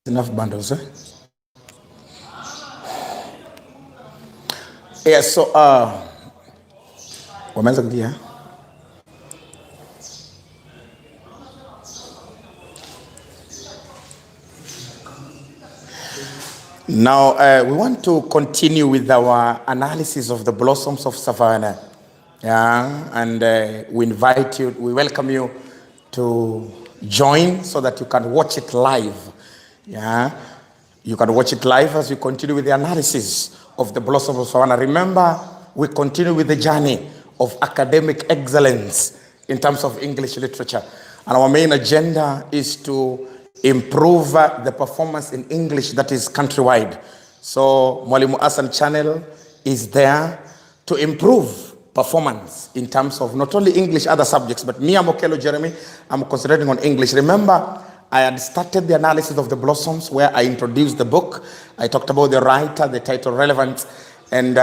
enough bundles, eh? Yeah, so wameanza kuingia. Now we want to continue with our analysis of the blossoms of Savannah. Yeah, and we invite you, we welcome you to join so that you can watch it live. Yeah, you can watch it live as we continue with the analysis of the blossoms of Savannah. Remember, we continue with the journey of academic excellence in terms of English literature. And our main agenda is to improve the performance in English that is countrywide. So Mwalimu Hassan channel is there to improve performance in terms of not only English, other subjects, but me, I'm Kaelo Jeremy, I'm concentrating on English. Remember, I had started the analysis of the blossoms where I introduced the book. I talked about the writer, the title, relevance, and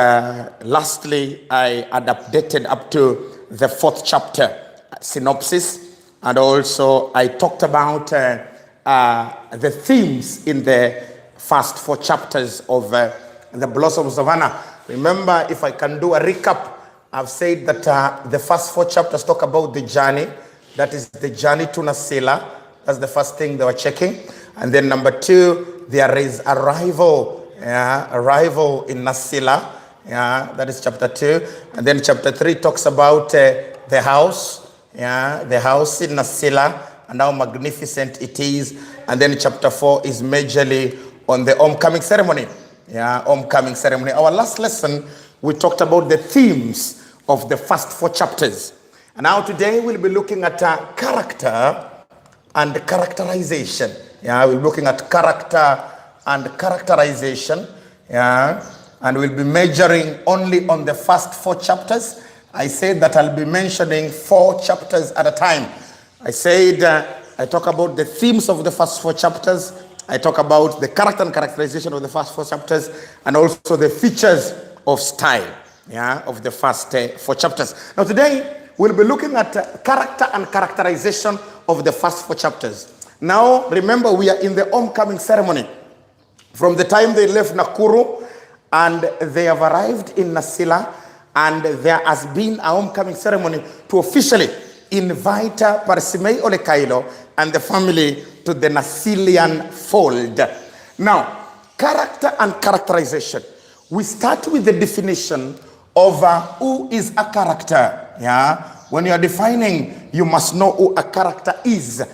lastly, I had updated up to the 4th chapter, synopsis, and also I talked about the themes in the first 4 chapters of the Blossom of Savannah. Remember, if I can do a recap, I've said that the first 4 chapters talk about the journey. That is the journey to Nasila. That's the first thing they were checking. And then number 2, there is arrival in Nasila. Yeah, that is chapter 2. And then chapter 3 talks about the house. Yeah, the house in Nasila and how magnificent it is. And then chapter 4 is majorly on the homecoming ceremony. Yeah, homecoming ceremony. Our last lesson, we talked about the themes of the first 4 chapters. And now today we'll be looking at character and characterization. Yeah, we're looking at character and characterization. Yeah, and we'll be measuring only on the first 4 chapters. I said that I'll be mentioning 4 chapters at a time. I said I talk about the themes of the first 4 chapters. I talk about the character and characterization of the first 4 chapters, and also the features of style, yeah, of the first 4 chapters. Now today, we'll be looking at character and characterization of the first 4 chapters. Now, remember, we are in the homecoming ceremony. From the time they left Nakuru, and they have arrived in Nasila, and there has been a homecoming ceremony to officially invite Parsimei or Kaelo and the family to the Nasilian fold. Now, character and characterization. We start with the definition of who is a character. Yeah, when you are defining, you must know who a character is.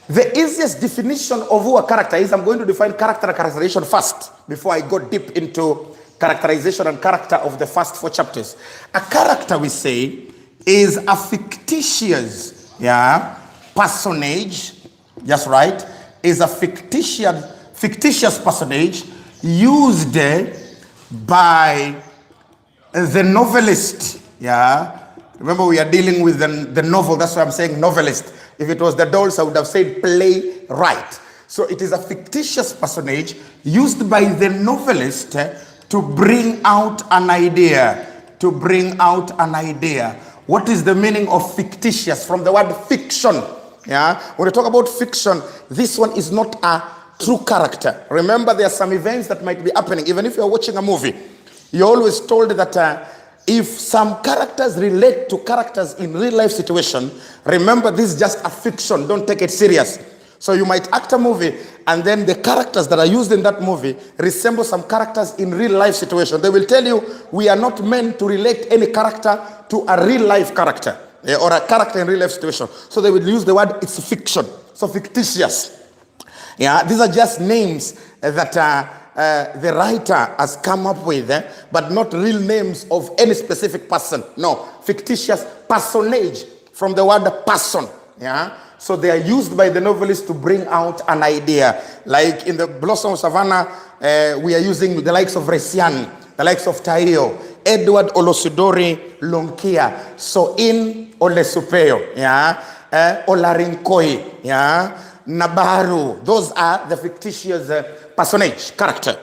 The easiest definition of who a character is, I'm going to define character and characterization first before I go deep into characterization and character of the first 4 chapters. A character, we say, is a fictitious, yeah, personage. Just right, is a fictitious personage used by the novelist. Yeah, remember we are dealing with the novel. That's why I'm saying novelist. If it was the dolls, I would have said playwright. So it is a fictitious personage used by the novelist to bring out an idea. To bring out an idea. What is the meaning of fictitious? From the word fiction. Yeah, when we talk about fiction, this one is not a true character. Remember, there are some events that might be happening. Even if you're watching a movie, you're always told that if some characters relate to characters in real life situation, remember, this is just a fiction. Don't take it serious. So you might act a movie, and then the characters that are used in that movie resemble some characters in real life situation. They will tell you, we are not meant to relate any character to a real life character. Or a character in real life situation. So they will use the word, it's fiction. So fictitious. Yeah, these are just names that the writer has come up with, but not real names of any specific person. No, fictitious personage from the word person. Yeah, so they are used by the novelist to bring out an idea. Like in the Blossom of Savannah, we are using the likes of Resian, the likes of Taio, Edward Olosidori Lonkia, so in Olesupeo, yeah, Olarinkoi, yeah, Nabaru. Those are the fictitious personage, character.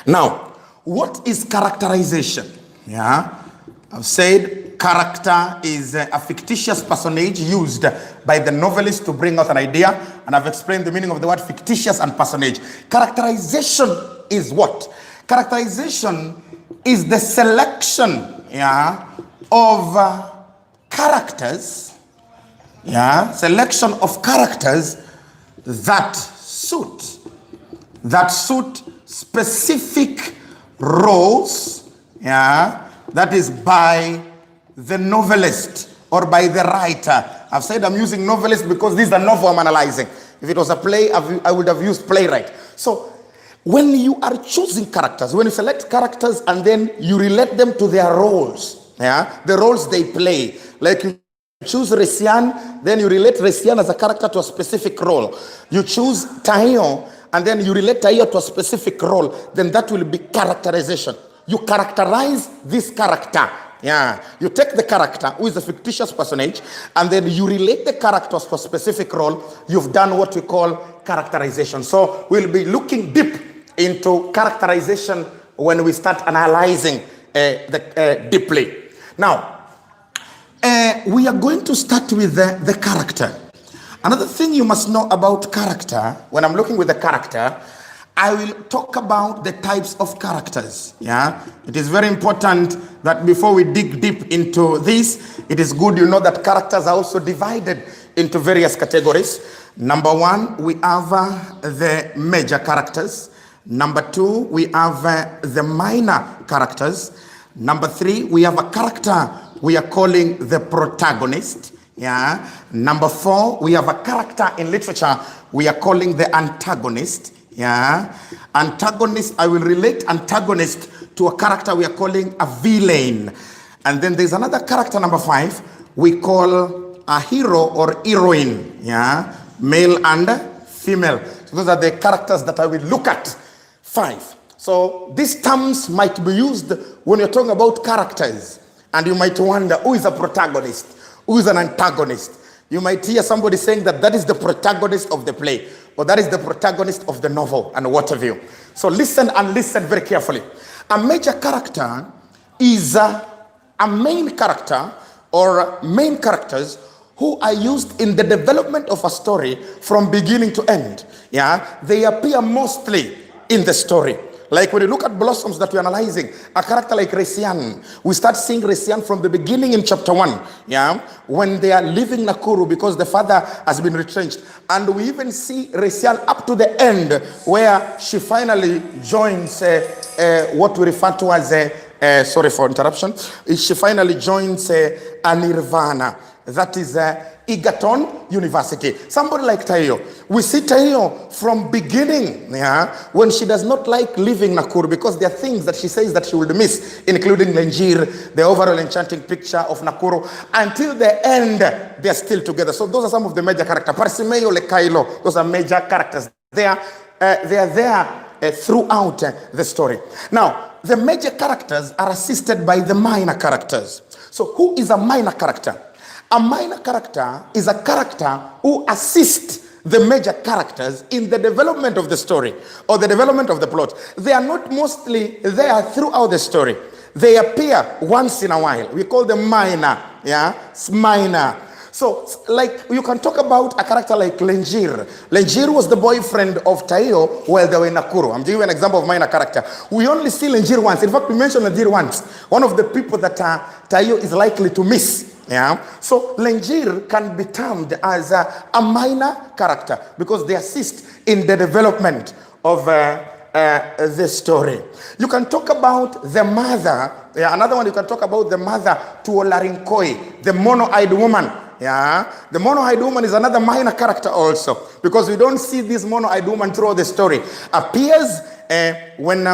Now, what is characterization? Yeah, I've said character is a fictitious personage used by the novelist to bring out an idea. And I've explained the meaning of the word fictitious and personage. Characterization is what? Characterization is the selection, of characters, selection of characters that suit specific roles, that is by the novelist or by the writer. I've said I'm using novelist because this is the novel I'm analyzing. If it was a play, I would have used playwright. So when you are choosing characters, when you select characters and then you relate them to their roles, the roles they play, like you choose Resian, then you relate Resian as a character to a specific role. You choose Taio, and then you relate Taio to a specific role, then that will be characterization. You characterize this character. You take the character, who is a fictitious personage, and then you relate the characters to a specific role. You've done what we call characterization. So we'll be looking deep into characterization when we start analyzing deeply. Now, we are going to start with the character. Another thing you must know about character, when I'm looking with the character, I will talk about the types of characters. It is very important that before we dig deep into this, it is good you know that characters are also divided into various categories. Number one, we have the major characters. Number two, we have the minor characters. Number three, we have a character we are calling the protagonist. Number four, we have a character in literature we are calling the antagonist. Antagonist, I will relate antagonist to a character we are calling a villain. And then there's another character, number five, we call a hero or heroine. Male and female. So those are the characters that I will look at. Five. So these terms might be used when you're talking about characters. And you might wonder, who is a protagonist? Who is an antagonist? You might hear somebody saying that is the protagonist of the play, or that is the protagonist of the novel, and what have you. So listen and listen very carefully. A major character is a main character or main characters who are used in the development of a story from beginning to end. They appear mostly in the story. Like when you look at Blossoms that we're analyzing, a character like Resian, we start seeing Resian from the beginning in chapter 1, when they are leaving Nakuru because the father has been retrenched. And we even see Resian up to the end where she finally joins what we refer to as, sorry for interruption, she finally joins a nirvana. That is Egerton University. Somebody like Tayo. We see Tayo from beginning, when she does not like leaving Nakuru because there are things that she says that she will miss, including Lenjir, the overall enchanting picture of Nakuru. Until the end, they are still together. So those are some of the major characters. Parsimei or Kaelo, those are major characters. They are there throughout the story. Now, the major characters are assisted by the minor characters. So who is a minor character? A minor character is a character who assists the major characters in the development of the story or the development of the plot. They are not mostly there throughout the story. They appear once in a while. We call them minor. Minor. So, like, you can talk about a character like Lenjir. Lenjir was the boyfriend of Tayo while they were in Nakuru. I'm giving you an example of minor character. We only see Lenjir once. In fact, we mentioned Lenjir once. One of the people that Tayo is likely to miss. So Lenjir can be termed as a minor character because they assist in the development of the story. You can talk about the mother. Another one, you can talk about the mother to Olarinkoi, the mono-eyed woman. The mono-eyed woman is another minor character also because we don't see this mono-eyed woman throughout the story. Appears when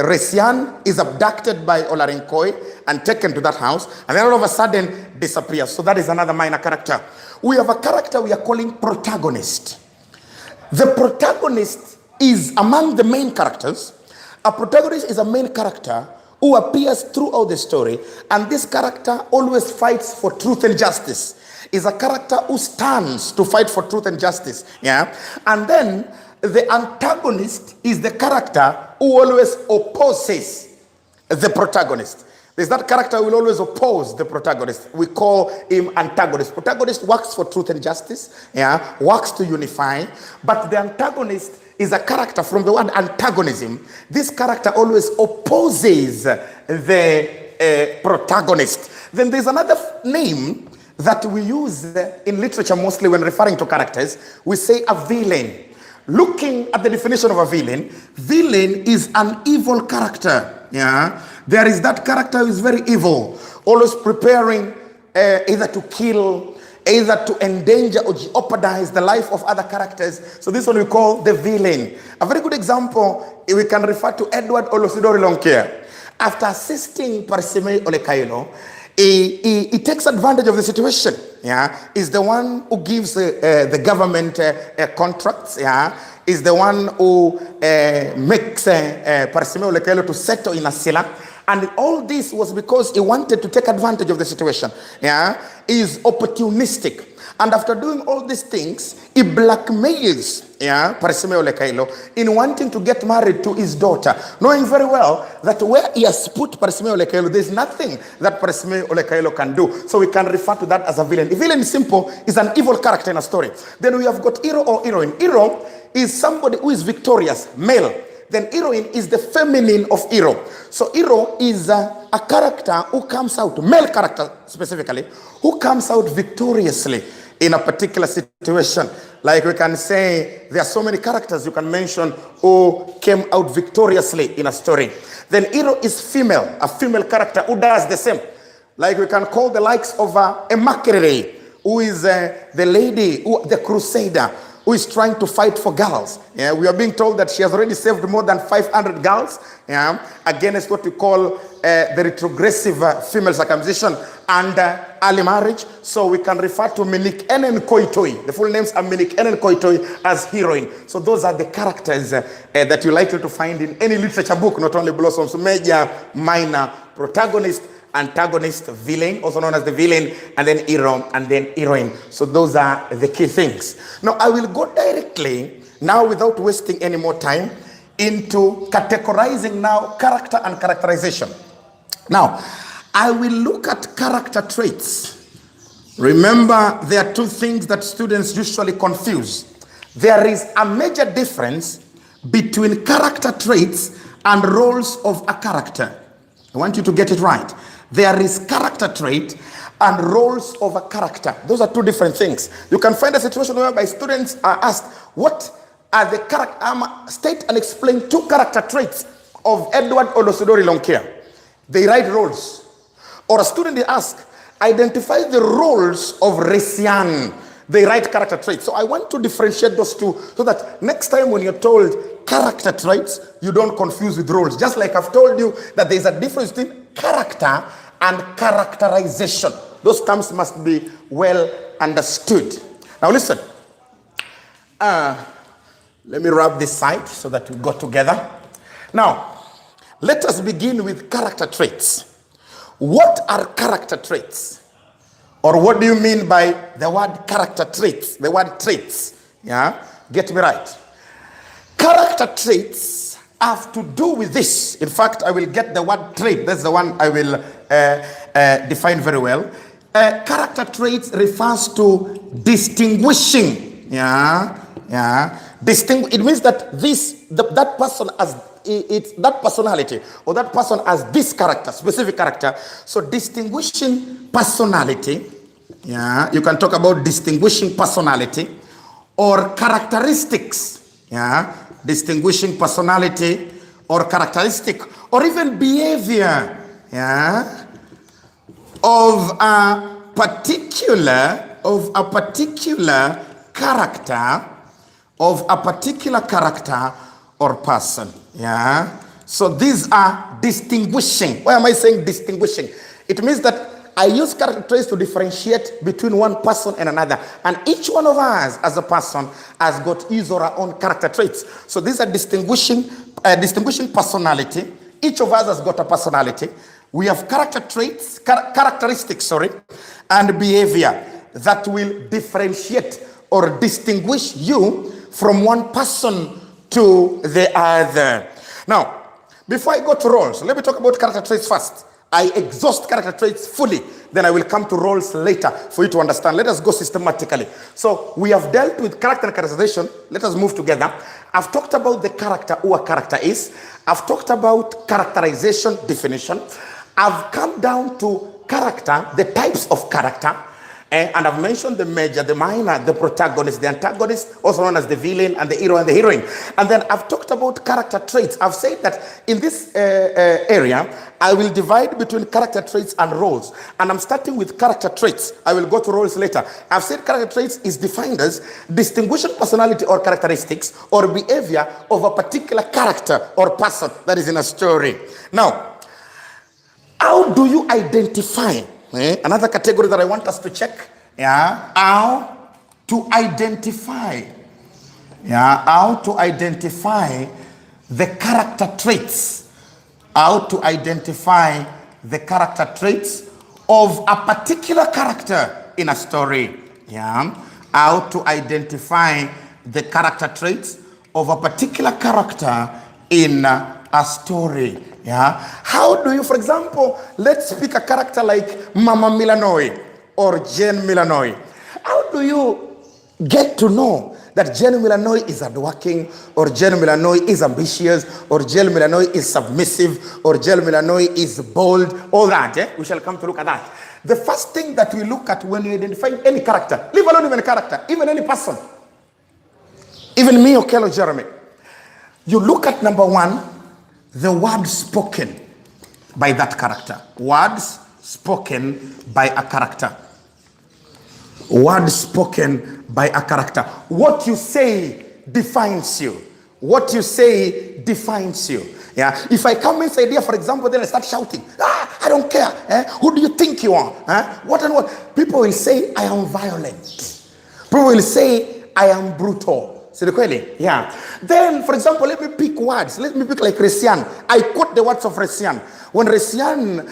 Resian is abducted by Olarinkoi and taken to that house, and then all of a sudden disappears. So that is another minor character. We have a character we are calling protagonist. The protagonist is among the main characters. A protagonist is a main character who appears throughout the story, and this character always fights for truth and justice. Is a character who stands to fight for truth and justice. And then the antagonist is the character who always opposes the protagonist. There's that character who will always oppose the protagonist. We call him antagonist. Protagonist works for truth and justice, yeah, works to unify. But the antagonist is a character from the word antagonism. This character always opposes the protagonist. Then there's another name that we use in literature mostly when referring to characters. We say a villain. Looking at the definition of a villain, villain is an evil character. Yeah, there is that character who is very evil, always preparing either to kill, either to endanger or jeopardize the life of other characters. So this one we call the villain. A very good example, we can refer to Edward Olosidori Lonkia. After assisting Parsimei Kaelo, he takes advantage of the situation. Yeah, is the one who gives the government contracts. Yeah, is the one who makes Parsimei Kaelo to settle in Asila. And all this was because he wanted to take advantage of the situation. Yeah, he is opportunistic. And after doing all these things, he blackmails, yeah, Parsimei Kaelo in wanting to get married to his daughter, knowing very well that where he has put Parsimei Kaelo, there's nothing that Parsimei Kaelo can do. So we can refer to that as a villain. A villain is simple, is an evil character in a story. Then we have got hero or heroine. Hero is somebody who is victorious, male. Then heroine is the feminine of hero. So hero is a character who comes out, male character specifically, who comes out victoriously in a particular situation. Like we can say, there are so many characters you can mention who came out victoriously in a story. Then hero is female, a female character who does the same. Like we can call the likes of a Makerere, who is the lady, the crusader, who is trying to fight for girls. Yeah, we are being told that she has already saved more than 500 girls, yeah, against what we call the retrogressive female circumcision and early marriage. So we can refer to Minik Enen Koitoi. The full names are Minik Enen Koitoi as heroine. So those are the characters that you're likely to find in any literature book, not only Blossoms, major, minor, protagonist, antagonist, villain, also known as the villain, and then hero, and then heroine. So those are the key things. Now I will go directly, now without wasting any more time, into categorizing now character and characterization. Now, I will look at character traits. Remember, there are two things that students usually confuse. There is a major difference between character traits and roles of a character. I want you to get it right. There is character trait and roles of a character. Those are two different things. You can find a situation whereby students are asked, what are the character, state and explain two character traits of Edward Olosidori Lonkia. They write roles. Or a student is asked, identify the roles of Resian. They write character traits. So I want to differentiate those two so that next time when you're told character traits, you don't confuse with roles. Just like I've told you that there's a difference between character and characterization. Those terms must be well understood. Now listen. Let me wrap this side so that we go together. Now, let us begin with character traits. What are character traits? Or what do you mean by the word character traits? The word traits. Yeah? Get me right. Character traits have to do with this. In fact, I will get the word trait. That's the one I will define very well. Character traits refers to distinguishing. Yeah? Yeah. It means that that person has that personality, or that person has this character, specific character. So distinguishing personality, yeah, you can talk about distinguishing personality or characteristics, yeah, distinguishing personality or characteristic or even behavior, yeah, of a particular character, of a particular character or person. Yeah. So these are distinguishing. Why am I saying distinguishing? It means that I use character traits to differentiate between one person and another. And each one of us as a person has got his or her own character traits. So these are distinguishing personality. Each of us has got a personality. We have character traits, characteristics, and behavior that will differentiate or distinguish you from one person to the other. Now, before I go to roles, let me talk about character traits first. I exhaust character traits fully, then I will come to roles later for you to understand. Let us go systematically. So we have dealt with character and characterization. Let us move together. I've talked about the character, who a character is. I've talked about characterization definition. I've come down to character, the types of character. And I've mentioned the major, the minor, the protagonist, the antagonist, also known as the villain, and the hero and the heroine. And then I've talked about character traits. I've said that in this area, I will divide between character traits and roles. And I'm starting with character traits. I will go to roles later. I've said character traits is defined as distinguishing personality or characteristics or behavior of a particular character or person that is in a story. Now, how do you identify? Another category that I want us to check, how to identify, how to identify the character traits, how to identify the character traits of a particular character in a story, how to identify the character traits of a particular character in a story. How do you, for example, let's pick a character like Mama Milanoi or Jane Milanoi. How do you get to know that Jane Milanoi is hardworking, or Jane Milanoi is ambitious, or Jane Milanoi is submissive, or Jane Milanoi is bold? All that, we shall come to look at that. The first thing that we look at when you identify any character, leave alone even a character, even any person, even me or Kaelo Jeremy, you look at number one, the words spoken by that character. Words spoken by a character. Words spoken by a character. What you say defines you. What you say defines you. If I come inside here, for example, then I start shouting, I don't care. Who do you think you are? What and what? People will say, I am violent. People will say, I am brutal. Then, for example, let me pick words. Let me pick like Resian. I quote the words of Resian. When Resian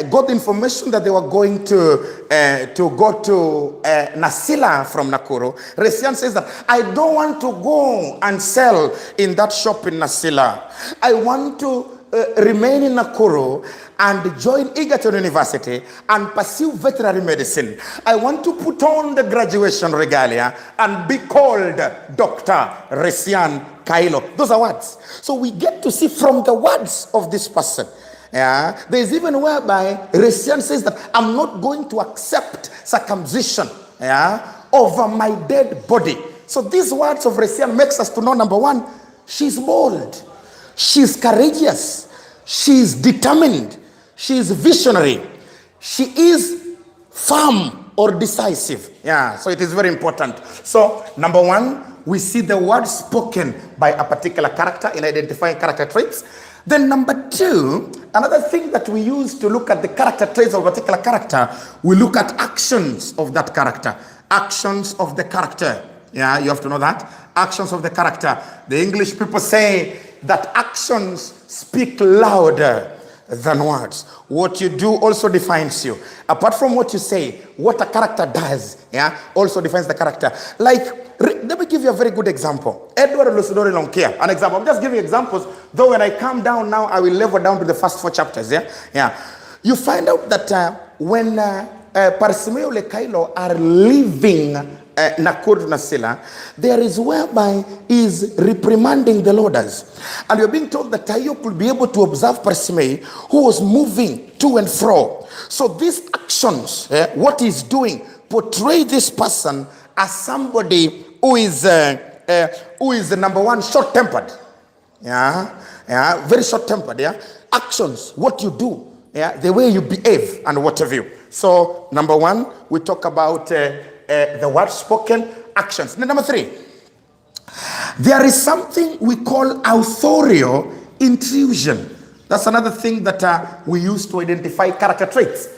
got the information that they were going to go to Nasila from Nakuru, Resian says that I don't want to go and sell in that shop in Nasila. I want to remain in Nakuru and join Egerton University and pursue veterinary medicine. I want to put on the graduation regalia and be called Dr. Resian Kaelo. Those are words. So we get to see from the words of this person. There's even whereby Resian says that I'm not going to accept circumcision over my dead body. So these words of Resian makes us to know, number one, she's bold. She's courageous. She's determined. She's visionary. She is firm or decisive. So it is very important. So number one, we see the word spoken by a particular character in identifying character traits. Then number two, another thing that we use to look at the character traits of a particular character, we look at actions of that character. Actions of the character. You have to know that. Actions of the character. The English people say that actions speak louder than words. What you do also defines you. Apart from what you say, what a character does, also defines the character. Like, let me give you a very good example. Edward Lucidori Lonkia, an example. I'm just giving examples, though when I come down now, I will level down to the first 4 chapters, You find out that when Parsimei and Kaelo are leaving Nakuru Nasila, there is whereby is reprimanding the loaders. And you're being told that Tayo could be able to observe Parsimei, who was moving to and fro. So these actions, what he's doing, portray this person as somebody who is number one, short-tempered. Very short-tempered. Actions, what you do, the way you behave, and what have you. So number one, we talk about the word spoken, actions. Number 3, there is something we call authorial intrusion. That's another thing that we use to identify character traits.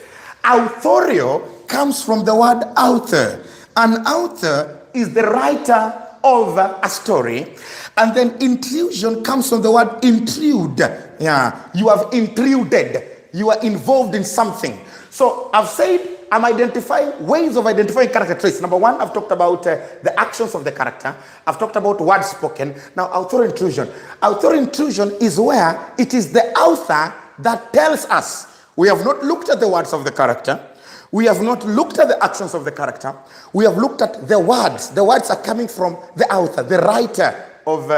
Authorial comes from the word author. An author is the writer of a story. And then intrusion comes from the word intrude. You have intruded. You are involved in something. So I've said I'm identifying ways of identifying character traits. Number 1, I've talked about the actions of the character. I've talked about words spoken. Now, author intrusion. Author intrusion is where it is the author that tells us We have not looked at the words of the character. We have not looked at the actions of the character. We have looked at the words. The words are coming from the author, the writer of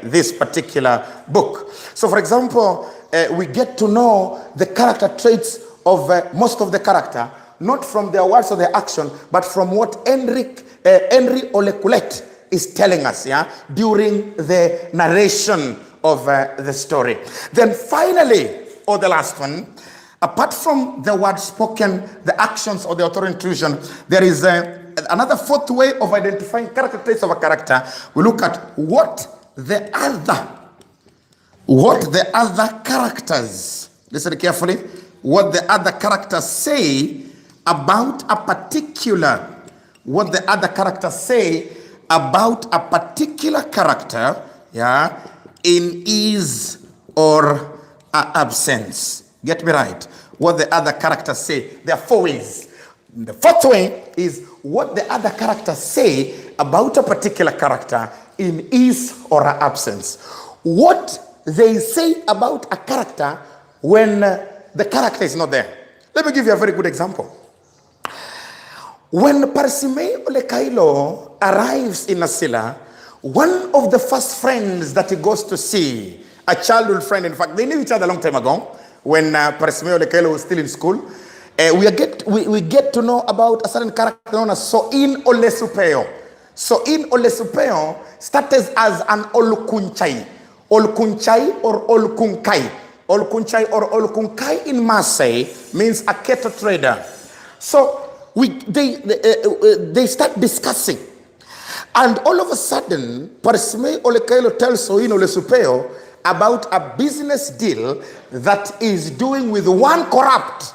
this particular book. So, for example, we get to know the character traits of most of the character, not from their words or their action, but from what Henry Olekulet is telling us, during the narration of the story. Then finally, or the last one, apart from the word spoken, the actions or the author intrusion, there is another fourth way of identifying character traits of a character. We look at what the other characters, listen carefully, what the other characters say about a particular, character, in his or absence. Get me right. What the other characters say. There are four ways. The fourth way is what the other characters say about a particular character in his or her absence. What they say about a character when the character is not there. Let me give you a very good example. When Parsimei or Kaelo arrives in Nasila, one of the first friends that he goes to see, a childhood friend, in fact, they knew each other a long time ago, when Parsimei or Kaelo was still in school, we get to know about a certain character known as Soin Olesupeo. Soin Olesupeo started as an Olukunchai. Olukunchai or Olukunkai. Olukunchai or Olukunkai in Maasai means a cattle trader. So they start discussing. And all of a sudden, Parsimei Olekailo tells Soin Olesupeo about a business deal that is doing with one corrupt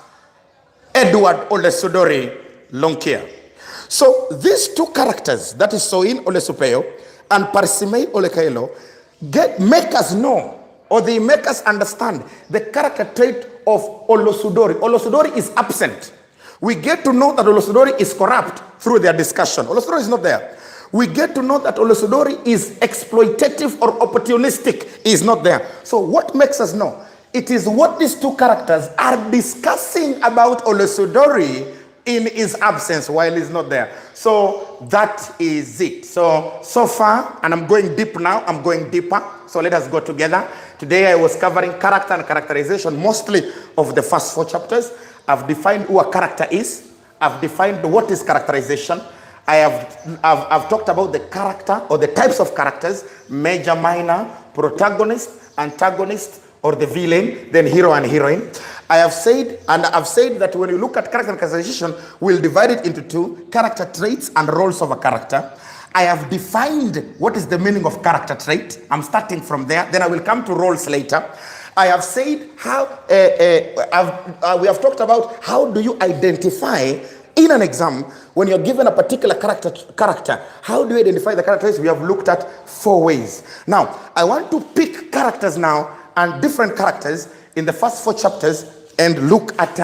Edward Olesudori Lonkia. So these two characters, that is Soin Olesupeo and Parsimei Olekailo, make us know, or they make us understand the character trait of Olosudori. Olosudori is absent. We get to know that Olosudori is corrupt through their discussion. Olosudori is not there. We get to know that Olosudori is exploitative or opportunistic. He is not there. So what makes us know? It is what these two characters are discussing about Olosudori in his absence while he's not there. So that is it. So far, and I'm going deep now, I'm going deeper. So let us go together. Today I was covering character and characterization, mostly of the first 4 chapters. I've defined who a character is. I've defined what is characterization. I've talked about the character or the types of characters: major, minor, protagonist, antagonist, or the villain, then hero and heroine. I've said that when you look at character and characterization, we'll divide it into 2: character traits and roles of a character. I have defined what is the meaning of character trait. I'm starting from there. Then I will come to roles later. I have said how we have talked about how do you identify in an exam when you're given a particular character. How do you identify the characters? We have looked at 4 ways. Now, I want to pick characters now and different characters in the first 4 chapters and look at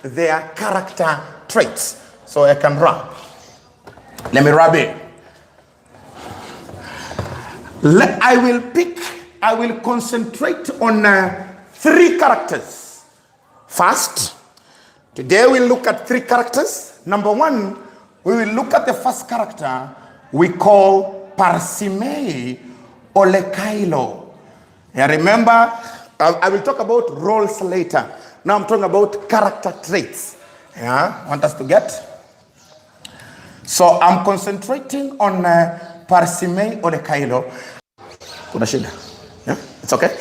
their character traits. So I can rub. Let me rub it. I will concentrate on 3 characters. First, today we'll look at 3 characters. Number 1, we will look at the first character we call Parsimei Olekailo. Remember, I will talk about roles later. Now I'm talking about character traits. Want us to get? So I'm concentrating on Parsimei Olekailo. Kuna shida? It's okay?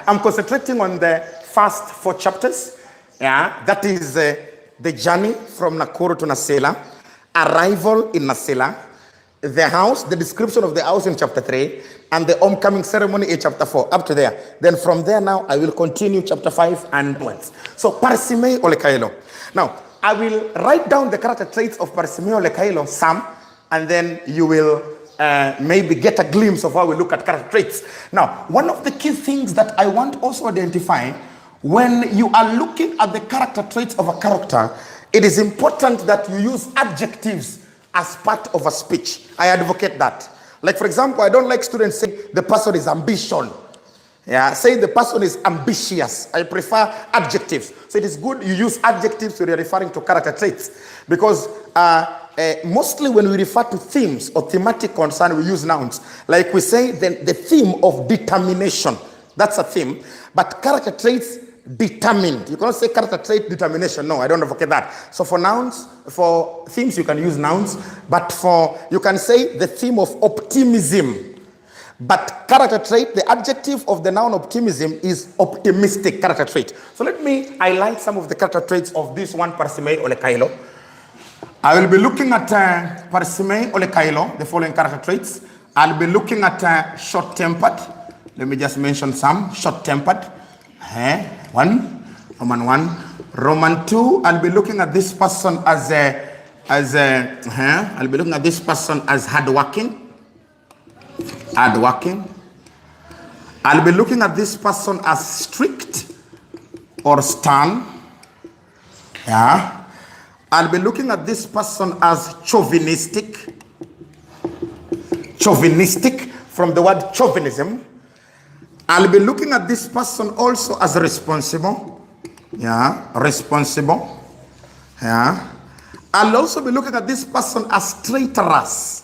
I'm concentrating on the first 4 chapters. That is the journey from Nakuru to Nasela, arrival in Nasela, the house, the description of the house in chapter 3, and the homecoming ceremony in chapter 4, up to there. Then from there now, I will continue chapter 5 and onwards. So Parsimei Olekailo. Now, I will write down the character traits of Parsimei Olekailo, some, and then you will maybe get a glimpse of how we look at character traits. Now, one of the key things that I want also to identify when you are looking at the character traits of a character, it is important that you use adjectives as part of a speech. I advocate that. Like, for example, I don't like students saying the person is ambition. Yeah, say the person is ambitious. I prefer adjectives. So it is good you use adjectives when you're referring to character traits, because mostly when we refer to themes or thematic concern, we use nouns. Like we say, the theme of determination. That's a theme. But character traits, determined. You cannot say character trait, determination. No, I don't advocate that. So for nouns, for themes, you can use nouns. But you can say the theme of optimism. But character trait, the adjective of the noun optimism is optimistic character trait. So let me highlight some of the character traits of this one Parsimei or Kaelo. I will be looking at Parsimei or Kaelo, the following character traits. I'll be looking at short-tempered. Let me just mention some. Short-tempered. One. Roman 1. Roman 2, I'll be looking at this person as I'll be looking at this person as hardworking. Hardworking. I'll be looking at this person as strict or stern. Yeah. I'll be looking at this person as chauvinistic. Chauvinistic, from the word chauvinism. I'll be looking at this person also as responsible. Yeah, responsible. Yeah. I'll also be looking at this person as traitorous,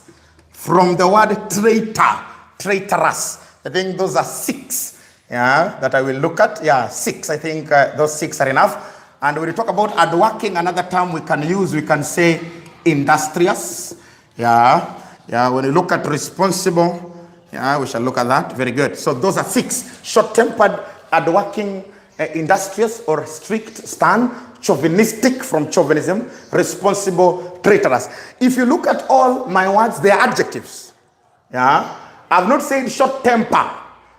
from the word traitor. Traitorous. I think those are 6, yeah, that I will look at. Yeah, 6. I think those 6 are enough. And when we talk about hardworking, another term we can use, we can say industrious. Yeah, yeah. When we look at responsible, yeah, we shall look at that. Very good. So those are 6: short-tempered, hardworking, industrious or strict, stern, chauvinistic, from chauvinism, responsible, traitorous. If you look at all my words, they are adjectives. Yeah. I've not said short temper.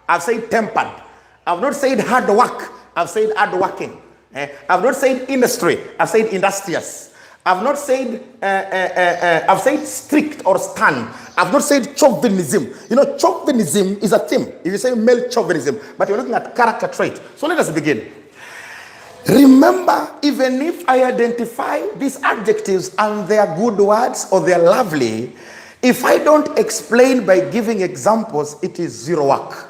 I've said tempered. I've not said hard work. I've said hard working. I've not said industry. I've said industrious. I've not said I've said strict or stern. I've not said chauvinism. You know, chauvinism is a theme. If you say male chauvinism, but you're looking at character trait. So let us begin. Remember, even if I identify these adjectives and they are good words or they are lovely, if I don't explain by giving examples, it is zero work.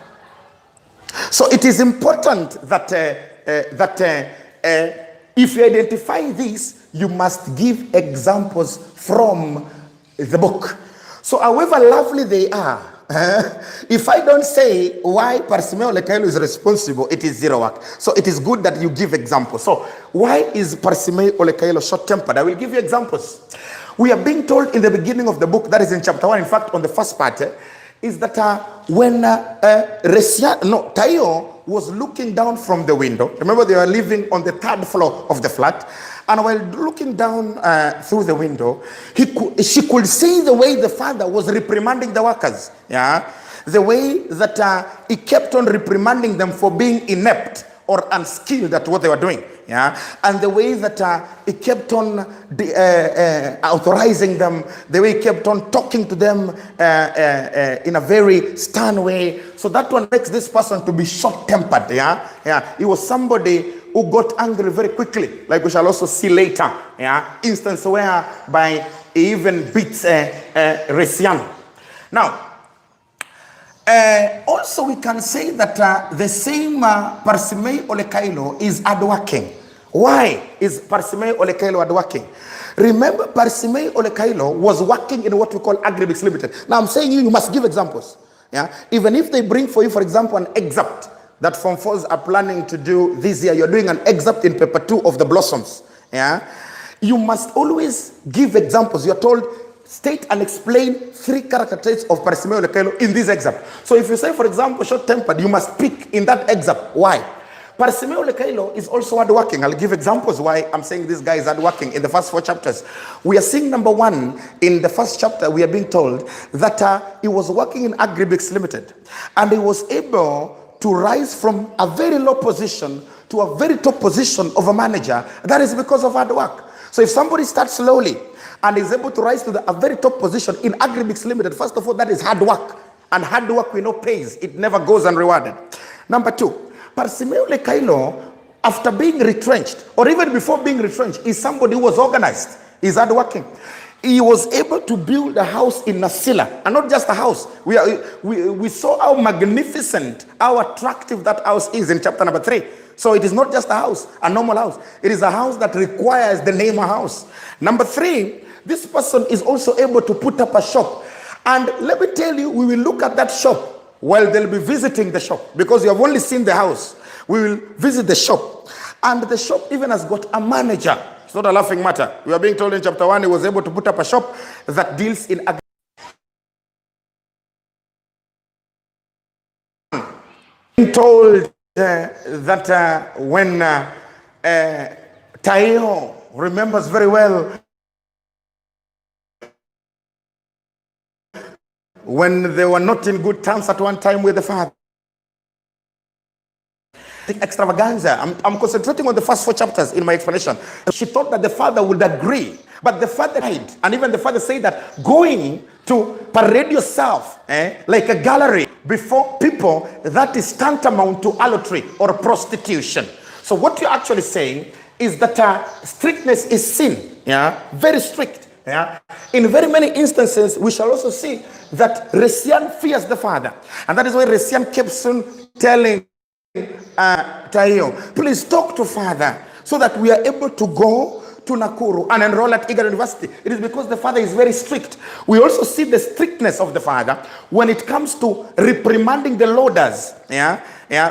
So it is important that if you identify this, you must give examples from the book. So however lovely they are, if I don't say why Parsimei or Kaelo is responsible, it is zero work. So it is good that you give examples. So why is Parsimei or Kaelo short-tempered? I will give you examples. We are being told in the beginning of the book, that is in chapter 1, in fact, on the first part, is that when Tayo was looking down from the window, remember they were living on the 3rd floor of the flat, and while looking down through the window, she could see the way the father was reprimanding the workers. Yeah, the way that he kept on reprimanding them for being inept or unskilled at what they were doing. Yeah, and the way that he kept on authorizing them, the way he kept on talking to them in a very stern way. So that one makes this person to be short-tempered. Yeah, yeah. He was somebody who got angry very quickly, like we shall also see later. Yeah, instance whereby he even beats Resian. Now, also we can say that the same Parsimei or Kaelo is hardworking. Why is Parsimei or Kaelo hardworking? Remember, Parsimei or Kaelo was working in what we call Agribics Limited. Now I'm saying you must give examples. Yeah, even if they bring for you, for example, an excerpt that Form 4s are planning to do this year, you're doing an excerpt in paper 2 of the Blossoms. Yeah, you must always give examples. You're told, state and explain 3 character traits of Parsimei or Kaelo in this excerpt. So if you say, for example, short-tempered, you must pick in that excerpt. Why? Parsimei or Kaelo is also hardworking. I'll give examples why I'm saying this guy is hardworking in the first 4 chapters. We are seeing number 1, in the first chapter, we are being told that he was working in Agribics Limited. And he was able to rise from a very low position to a very top position of a manager. That is because of hard work. So if somebody starts slowly and is able to rise to a very top position in Agribics Limited, first of all, that is hard work. And hard work we know pays. It never goes unrewarded. Number 2, Parsimei or Kaelo, after being retrenched, or even before being retrenched, is somebody who was organized. He's hardworking. he was able to build a house in Nasila, and not just a house. We saw how magnificent, how attractive that house is in chapter number 3. So it is not just a house, a normal house. It is a house that requires the name of house. Number 3, this person is also able to put up a shop. And let me tell you, we will look at that shop while they'll be visiting the shop, because you have only seen the house. We will visit the shop. And the shop even has got a manager. It's not a laughing matter. We are being told in chapter 1, he was able to put up a shop that deals in told that when Kaelo remembers very well when they were not in good terms at one time with the father. Extravaganza. I'm concentrating on the first 4 chapters in my explanation. She thought that the father would agree, but the father died. And even the father said that going to parade yourself like a gallery before people, that is tantamount to adultery or prostitution. So what you're actually saying is that strictness is sin. Yeah, very strict. Yeah. In very many instances, we shall also see that Resian fears the father, and that is why Resian keeps on telling Kaelo, please talk to father so that we are able to go to Nakuru and enroll at Eagle University. It is because the father is very strict. We also see the strictness of the father when it comes to reprimanding the loaders,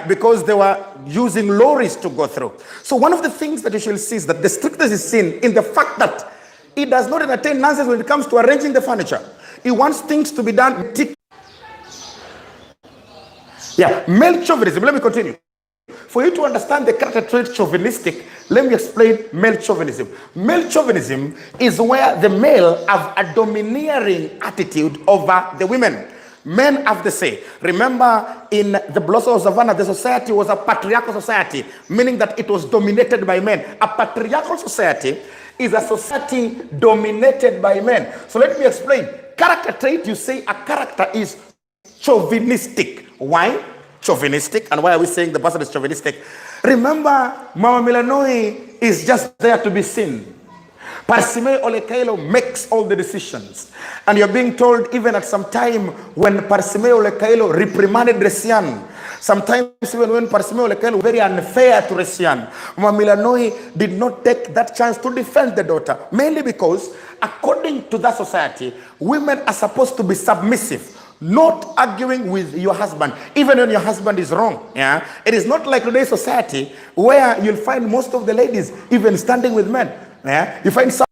because they were using lorries to go through. So one of the things that you shall see is that the strictness is seen in the fact that he does not entertain nonsense when it comes to arranging the furniture. He wants things to be done. Male chauvinism. Let me continue. For you to understand the character trait chauvinistic, let me explain male chauvinism. Male chauvinism is where the male have a domineering attitude over the women. Men have the say. Remember, in the Blossom of Savannah, the society was a patriarchal society, meaning that it was dominated by men. A patriarchal society is a society dominated by men. So let me explain. Character trait, you say a character is chauvinistic. Why? Chauvinistic. And why are we saying the person is chauvinistic? Remember, Mama Milanoi is just there to be seen. Parsimei Kaelo makes all the decisions. And you're being told even at some time when Parsimei Kaelo reprimanded Resian, sometimes even when Parsimei Kaelo was very unfair to Resian, Mama Milanoi did not take that chance to defend the daughter, mainly because according to that society, women are supposed to be submissive, not arguing with your husband, even when your husband is wrong. Yeah, it is not like today's society where you'll find most of the ladies even standing with men. Yeah, you find some.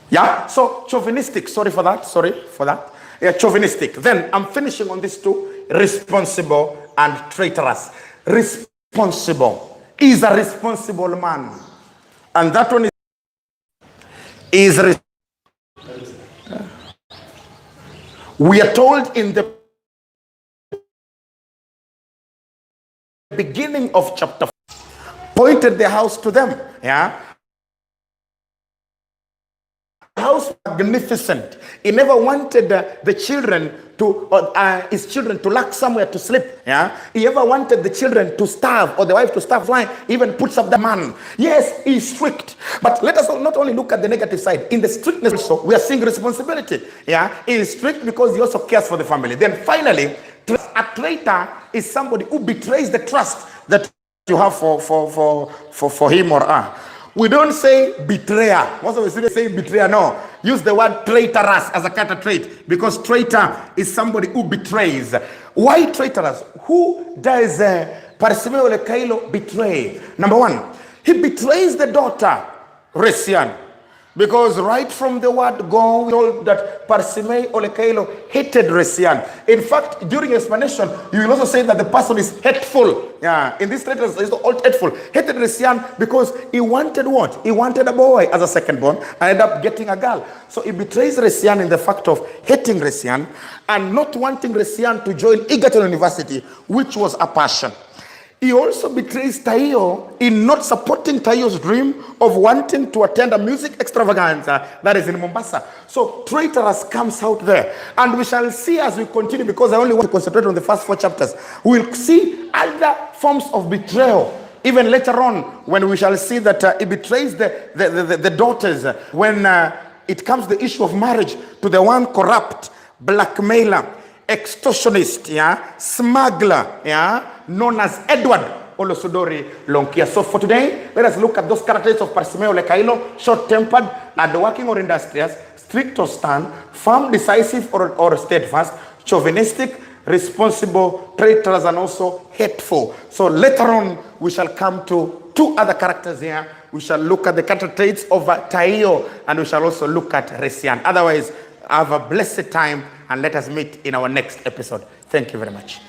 Yeah, so chauvinistic. Sorry for that. Yeah, chauvinistic. Then I'm finishing on these 2: responsible and traitorous. Responsible is a responsible man, and that one is. We are told in the beginning of chapter 4, pointed the house to them. Yeah. House magnificent. He never wanted the children to his children to lack somewhere to sleep. Yeah, he ever wanted the children to starve or the wife to starve. Why? He even puts up the man. Yes, he's strict, but let us not only look at the negative side. In the strictness also, we are seeing responsibility. Yeah, he is strict because he also cares for the family. Then finally, a traitor is somebody who betrays the trust that you have for him or her. We don't say betrayer. Most of us say betrayer. No. Use the word traitorous as a character trait, because traitor is somebody who betrays. Why traitorous? Who does Parsimei Kaelo betray? Number 1, he betrays the daughter, Resian. Because right from the word go, we told that Parsimei Kaelo hated Resian. In fact, during explanation, you will also say that the person is hateful. Yeah, in this letter, it's all hateful. Hated Resian because he wanted what? He wanted a boy as a second born and ended up getting a girl. So he betrays Resian in the fact of hating Resian and not wanting Resian to join Egerton University, which was a passion. He also betrays Kaelo in not supporting Kaelo's dream of wanting to attend a music extravaganza that is in Mombasa. So traitorous comes out there. And we shall see as we continue, because I only want to concentrate on the first 4 chapters. We'll see other forms of betrayal. Even later on, when we shall see that he betrays the daughters when it comes the issue of marriage to the one corrupt, blackmailer, extortionist, smuggler, known as Edward Olosudori Lonkia. So for today, let us look at those characteristics of Parsimei or Kaelo: short-tempered, hard-working or industrious, strict or stern, firm, decisive or steadfast, chauvinistic, responsible, traitorous, and also hateful. So later on, we shall come to two other characters here. We shall look at the character traits of Taio, and we shall also look at Resian. Otherwise, have a blessed time, and let us meet in our next episode. Thank you very much.